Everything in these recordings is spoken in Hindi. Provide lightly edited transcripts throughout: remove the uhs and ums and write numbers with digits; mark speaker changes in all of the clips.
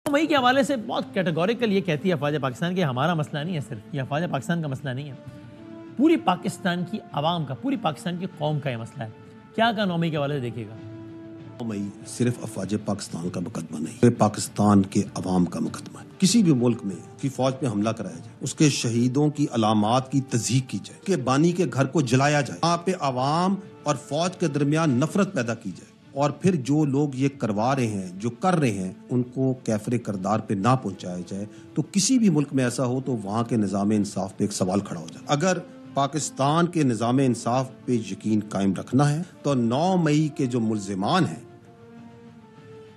Speaker 1: मई के हवाले से बहुत कैटेगोरिकल ये कहती है अफवाज पाकिस्तान कि हमारा मसला नहीं है, सिर्फ ये अफवाज पाकिस्तान का मसला नहीं है, पूरी पाकिस्तान की आवाम का, पूरी पाकिस्तान की कौम का ये मसला है। क्या कहा 9 मई के हवाले से देखिएगा।
Speaker 2: 9 मई सिर्फ अफवाज पाकिस्तान का मुकदमा नहीं है, पाकिस्तान के अवाम का मुकदमा है। किसी भी मुल्क में की फौज पे हमला कराया जाए, उसके शहीदों की अलामात की तस्दीक की जाए, के बानी के घर को जलाया जाए, वहाँ पे अवाम और फौज के दरमियान नफरत पैदा की जाए, और फिर जो लोग ये करवा रहे हैं, जो कर रहे हैं, उनको कैफरे करदार पे ना पहुंचाया जाए, तो किसी भी मुल्क में ऐसा हो तो वहाँ के निज़ाम इंसाफ पे एक सवाल खड़ा हो जाए। अगर पाकिस्तान के निज़ाम इंसाफ पे यकीन कायम रखना है तो 9 मई के जो मुल्जिमान हैं,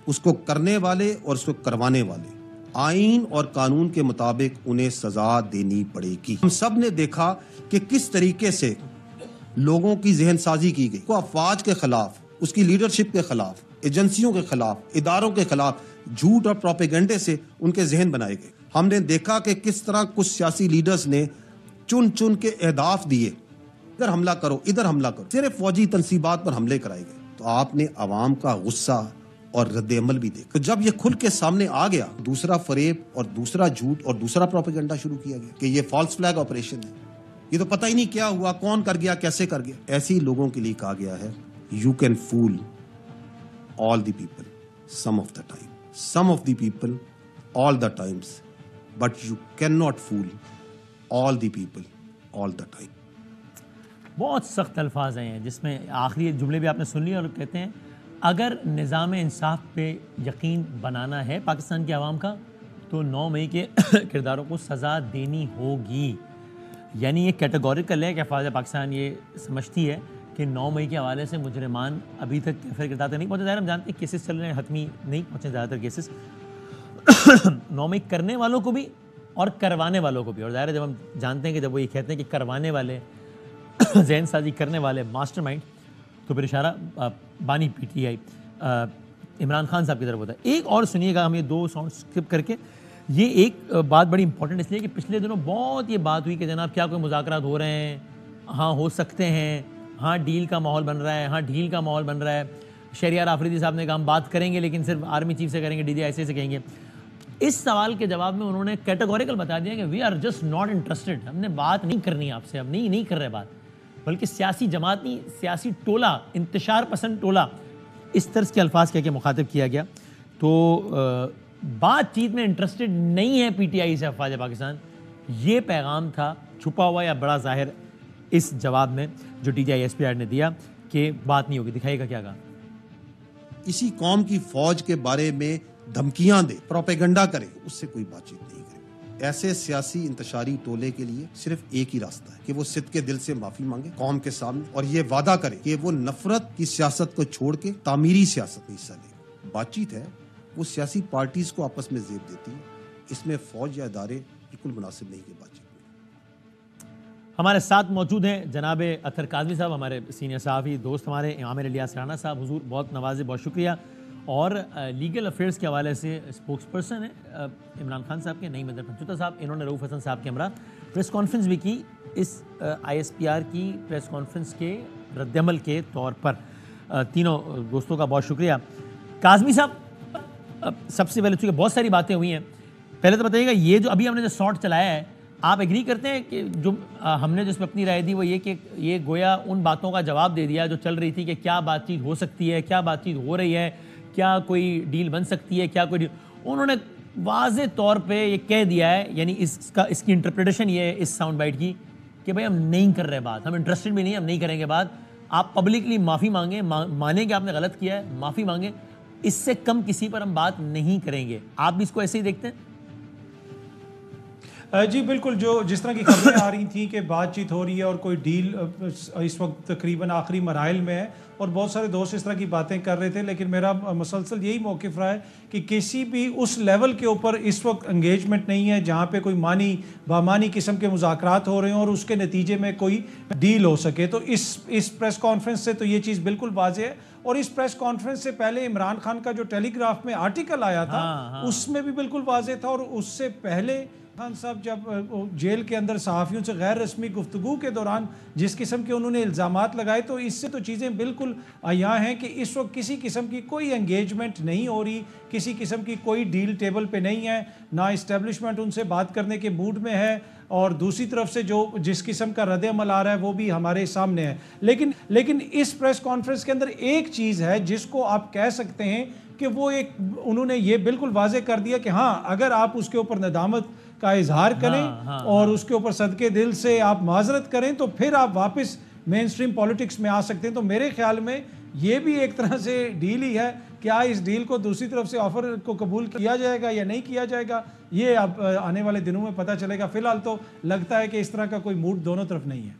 Speaker 2: उसको करने वाले और उसको करवाने वाले आईन और कानून के मुताबिक उन्हें सजा देनी पड़ेगी। हम सब ने देखा कि किस तरीके से लोगों की जहन साजी की गई, को अफवाज के खिलाफ, उसकी लीडरशिप के खिलाफ, एजेंसियों के खिलाफ, इदारों के खिलाफ झूठ और प्रोपेगेंडे से उनके जहन बनाए गए। हमने देखा कि किस तरह कुछ सियासी लीडर्स ने चुन चुन के अहदाफ दिए, इधर हमला करो, इधर हमला करो, सिर्फ फौजी तनसीबात पर हमले कराए गए। तो आपने अवाम का गुस्सा और रद्द-ए-अमल भी देखा। तो जब ये खुल के सामने आ गया, दूसरा फरेब और दूसरा झूठ और दूसरा प्रोपेगेंडा शुरू किया गया कि ये फॉल्स फ्लैग ऑपरेशन है, ये तो पता ही नहीं क्या हुआ, कौन कर गया, कैसे कर गया। ऐसे ही लोगों के लिए कहा गया है, you can fool all the people some of the time, some of the people all the times, but you can not fool all the people all the time.
Speaker 1: बहुत सख्त अल्फाज हैं जिसमें आखिरी जुमले भी आपने सुन लिए, और कहते हैं अगर निज़ाम इंसाफ पे यकीन बनाना है पाकिस्तान की आवाम का तो 9 मई के किरदारों को सज़ा देनी होगी। यानी ये कैटेगोरिकल है कि अफवाज पाकिस्तान ये समझती है कि 9 मई के हवाले से मुजरिमान अभी तक कैफर किरदार तक नहीं पहुँचे। ज़ाहिर हम जानते हैं केसेस चल रहे हैं, हतमी नहीं पहुँचे ज़्यादातर केसेस 9 मई करने वालों को भी और करवाने वालों को भी। और ज़ाहिर है जब हम जानते हैं कि जब वो ये कहते हैं कि करवाने वाले जहन साजी करने वाले मास्टरमाइंड, तो फिर इशारा बानी पीटीआई इमरान खान साहब की तरफ होता है। एक और सुनिएगा, हम ये 2 साउंड स्किप करके, ये एक बात बड़ी इंपॉर्टेंट इसलिए कि पिछले दिनों बहुत ये बात हुई कि जनाब क्या कोई मुज़ाकरात हो रहे हैं, हाँ हो सकते हैं, हाँ डील का माहौल बन रहा है, हाँ डील का माहौल बन रहा है। शहरियार आफरीदी साहब ने कहा हम बात करेंगे लेकिन सिर्फ आर्मी चीफ से करेंगे, DGI से कहेंगे। इस सवाल के जवाब में उन्होंने कैटेगोरिकल बता दिया कि we are just not interested, हमने बात नहीं करनी आपसे, अब नहीं कर रहे बात। बल्कि सियासी जमात नहीं, सियासी टोला, इंतशार पसंद टोला, इस तर्ज के अल्फाज कह के मुखातिब किया गया। तो बातचीत में इंटरेस्टेड नहीं है PTI से अफवाज पाकिस्तान, ये पैगाम था छुपा हुआ या बड़ा जाहिर इस जवाब में जो DGI SPR ने दिया कि बात नहीं होगी। दिखाइएगा क्या कहा।
Speaker 2: इसी कौम की फौज के बारे में धमकियां दे, प्रोपेगेंडा करे, उससे कोई बातचीत नहीं करे। ऐसे सियासी इंतशारी टोले के लिए सिर्फ एक ही रास्ता है कि वो सिद्ध के दिल से माफी मांगे कौम के सामने, और ये वादा करे कि वो नफरत की सियासत को छोड़ के तामीरी सियासत में हिस्सा ले। बातचीत है वो सियासी पार्टीज को आपस में जेब देती है, इसमें फौज या इदारे बिल्कुल मुनासिब नहीं है बातचीत में।
Speaker 1: हमारे साथ मौजूद हैं जनाब अतर काज़मी साहब, हमारे सीनियर सहाफ़ी दोस्त, हमारे आमिर इलियास राना साहब, हुजूर बहुत नवाजे, बहुत शुक्रिया। और लीगल अफेयर्स के हवाले से स्पोक्स पर्सन है इमरान खान साहब के, नईम अदर पंचुता साहब, इन्होंने रऊफ़ हसन साहब के हमरा प्रेस कॉन्फ्रेंस भी की इस ISPR की प्रेस कॉन्फ्रेंस के रद्दअमल के तौर पर। तीनों दोस्तों का बहुत शुक्रिया। काज़मी साहब, सबसे पहले चूँकि बहुत सारी बातें हुई हैं, पहले तो बताइएगा ये जो अभी हमने जो शॉट चलाया है, आप एग्री करते हैं कि जो हमने जिसमें अपनी राय दी वो ये कि ये गोया उन बातों का जवाब दे दिया जो चल रही थी कि क्या बातचीत हो सकती है, क्या बातचीत हो रही है, क्या कोई डील बन सकती है, क्या कोई डील, उन्होंने वाज़े तौर पे ये कह दिया है। यानी इसकी इंटरप्रिटेशन ये है इस साउंड बाइट की कि भाई हम नहीं कर रहे बात, हम इंटरेस्टेड भी नहीं, हम नहीं करेंगे बात। आप पब्लिकली माफ़ी मांगें, माने कि आपने गलत किया है, माफ़ी मांगें, इससे कम किसी पर हम बात नहीं करेंगे। आप भी इसको ऐसे ही देखते हैं?
Speaker 3: जी बिल्कुल, जो जिस तरह की खबरें आ रही थी कि बातचीत हो रही है और कोई डील इस वक्त तकरीबन आखिरी मराइल में है, और बहुत सारे दोस्त इस तरह की बातें कर रहे थे, लेकिन मेरा मुसलसल यही मौक़िफ़ रहा है कि किसी भी उस लेवल के ऊपर इस वक्त एंगेजमेंट नहीं है जहाँ पे कोई बामानी किस्म के मुज़ाकरात हो रहे हैं और उसके नतीजे में कोई डील हो सके। तो इस प्रेस कॉन्फ्रेंस से तो ये चीज़ बिल्कुल वाज़ेह है। और इस प्रेस कॉन्फ्रेंस से पहले इमरान खान का जो टेलीग्राफ में आर्टिकल आया था, उसमें भी बिल्कुल वाज़ेह था, और उससे पहले खान साहब जब जेल के अंदर सहाफ़ियों से गैर रस्मी गुफ्तगू के दौरान जिस किस्म के उन्होंने इल्ज़ामात लगाए, तो इससे तो चीज़ें बिल्कुल आया हैं कि इस वक्त किसी किस्म की कोई एंगेजमेंट नहीं हो रही, किसी किस्म की कोई डील टेबल पे नहीं है, ना इस्टेब्लिशमेंट उनसे बात करने के मूड में है, और दूसरी तरफ से जो जिस किस्म का रद्द अमल आ रहा है वो भी हमारे सामने है। लेकिन इस प्रेस कॉन्फ्रेंस के अंदर एक चीज़ है जिसको आप कह सकते हैं कि वो एक उन्होंने ये बिल्कुल वाजे कर दिया कि हाँ, अगर आप उसके ऊपर नदामत का इजहार करें और उसके ऊपर सदके दिल से आप माजरत करें तो फिर आप वापस मेन स्ट्रीम पॉलिटिक्स में आ सकते हैं। तो मेरे ख्याल में ये भी एक तरह से डील ही है। क्या इस डील को दूसरी तरफ से ऑफर को कबूल किया जाएगा या नहीं किया जाएगा, ये अब आने वाले दिनों में पता चलेगा। फिलहाल तो लगता है कि इस तरह का कोई मूड दोनों तरफ नहीं है।